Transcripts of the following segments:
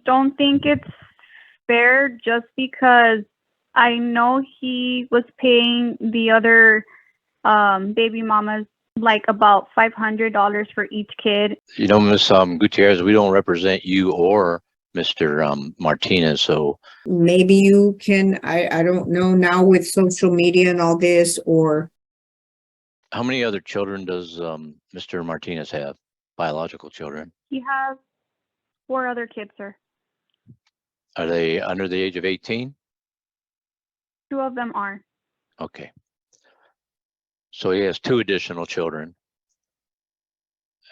don't think it's fair just because I know he was paying the other baby mamas like about $500 for each kid. You know, Ms. Gutierrez, we don't represent you or Mr. Martinez, so Maybe you can, I don't know now with social media and all this, or how many other children does Mr. Martinez have? Biological children? He has 4 other kids, sir. Are they under the age of 18? 2 of them are. Okay. So he has 2 additional children.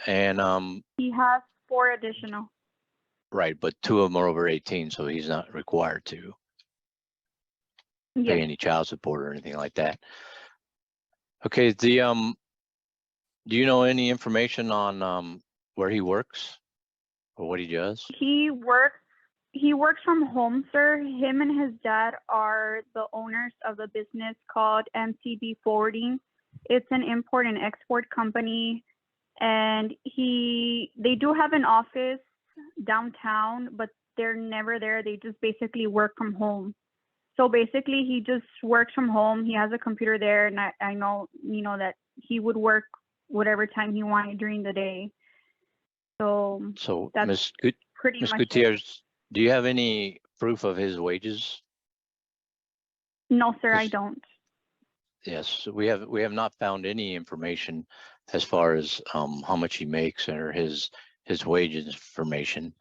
And He has 4 additional. right, but 2 of them are over 18, so he's not required to pay Yes. any child support or anything like that. Okay, the do you know any information on where he works or what he does? He works from home, sir. Him and his dad are the owners of the business called MTB Boarding. It's an import and export company, and they do have an office downtown, but they're never there. They just basically work from home. So basically, he just works from home. He has a computer there, and I know, that he would work whatever time he wanted during the day. So that's pretty Ms. much Gutierrez, do you have any proof of his wages? No, sir, I don't. Yes, we have not found any information as far as how much he makes or his wages information.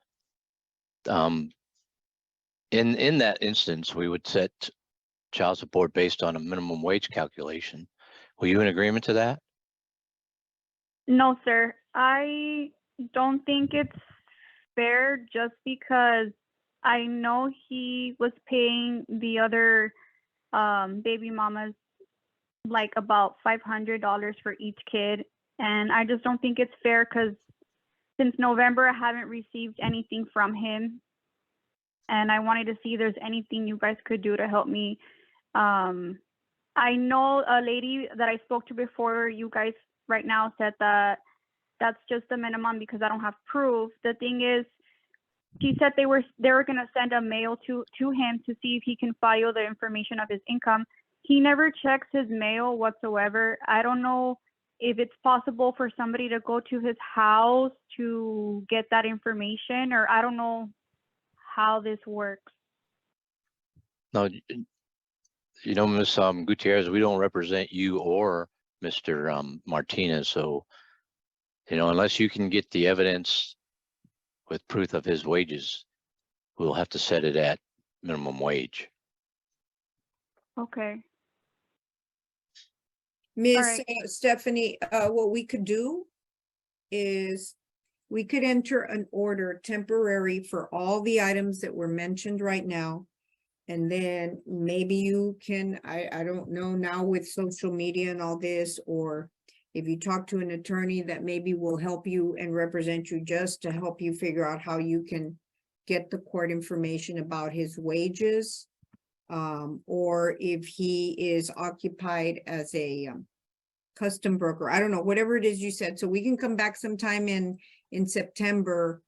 In that instance, we would set child support based on a minimum wage calculation. Were you in agreement to that? No, sir. I don't think it's fair just because I know he was paying the other baby mamas like about $500 for each kid. And I just don't think it's fair because since November, I haven't received anything from him. And I wanted to see if there's anything you guys could do to help me. I know a lady that I spoke to before you guys right now said that that's just the minimum because I don't have proof. The thing is, she said they were going to send a mail to him to see if he can file the information of his income. He never checks his mail whatsoever. I don't know if it's possible for somebody to go to his house to get that information, or I don't know how this works. No, you know, Ms. Gutierrez, we don't represent you or Mr. Martinez. So, unless you can get the evidence with proof of his wages, we'll have to set it at minimum wage. Okay. Miss Stephanie, what we could do is we could enter an order temporary for all the items that were mentioned right now. And then maybe you can, I don't know now with social media and all this, or if you talk to an attorney that maybe will help you and represent you just to help you figure out how you can get the court information about his wages. Or if he is occupied as a custom broker. I don't know, whatever it is you said. So we can come back sometime in September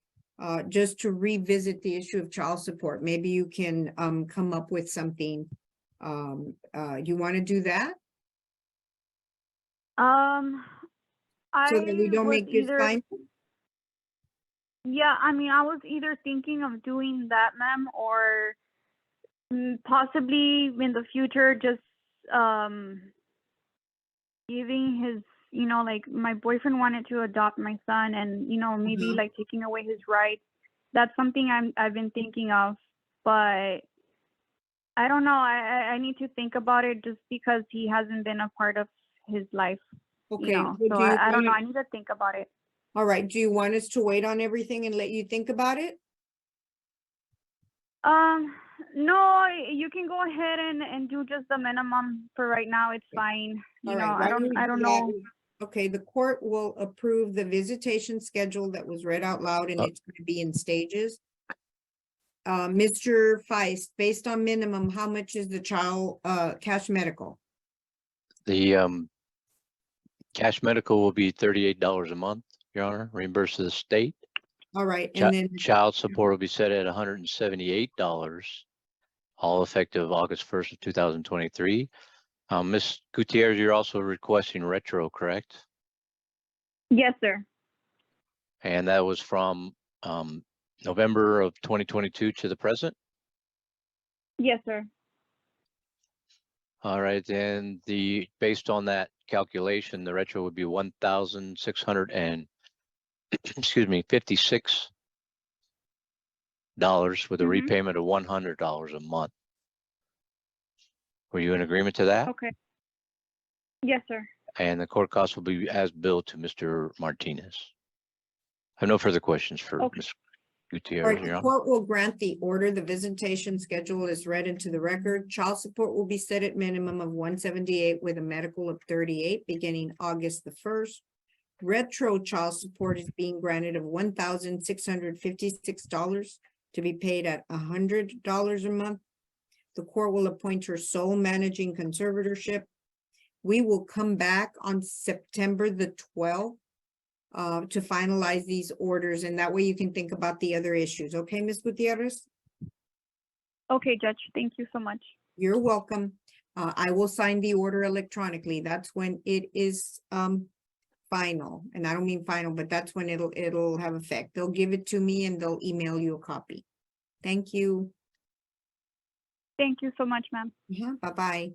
just to revisit the issue of child support. Maybe you can come up with something. You want to do that? So that we don't make this time? Yeah, I mean, I was either thinking of doing that, ma'am, or possibly in the future just giving his, like my boyfriend wanted to adopt my son, and maybe like taking away his rights. That's something I've been thinking of, but I don't know. I need to think about it just because he hasn't been a part of his life. Okay. So I don't know. I need to think about it. All right. Do you want us to wait on everything and let you think about it? No, you can go ahead and do just the minimum for right now. It's fine. I don't know. Okay, the court will approve the visitation schedule that was read out loud, and it's going to be in stages. Mr. Feist, based on minimum, how much is the child cash medical? The cash medical will be $38 a month, Your Honor, reimbursed to the state. All right, and then, Child support will be set at $178, all effective August 1st of 2023. Ms. Gutierrez, you're also requesting retro, correct? Yes, sir. And that was from November of 2022 to the present? Yes, sir. All right, then based on that calculation, the retro would be 1,600 and excuse me, $56 with a Mhm. repayment of $100 a month. Were you in agreement to that? Okay. Yes, sir. And the court costs will be as billed to Mr. Martinez. I have no further questions for Okay. Ms. all Gutierrez. right, Your the Honor. court will grant the order. The visitation schedule is read into the record. Child support will be set at minimum of 178 with a medical of 38 beginning August the 1st. Retro child support is being granted of $1,656 to be paid at $100 a month. The court will appoint her sole managing conservatorship. We will come back on September the 12th to finalize these orders, and that way you can think about the other issues. Okay, Ms. Gutierrez? Okay, Judge. Thank you so much. You're welcome. I will sign the order electronically. That's when it is final. And I don't mean final, but that's when it'll have effect. They'll give it to me and they'll email you a copy. Thank you. Thank you so much, ma'am. Bye-bye.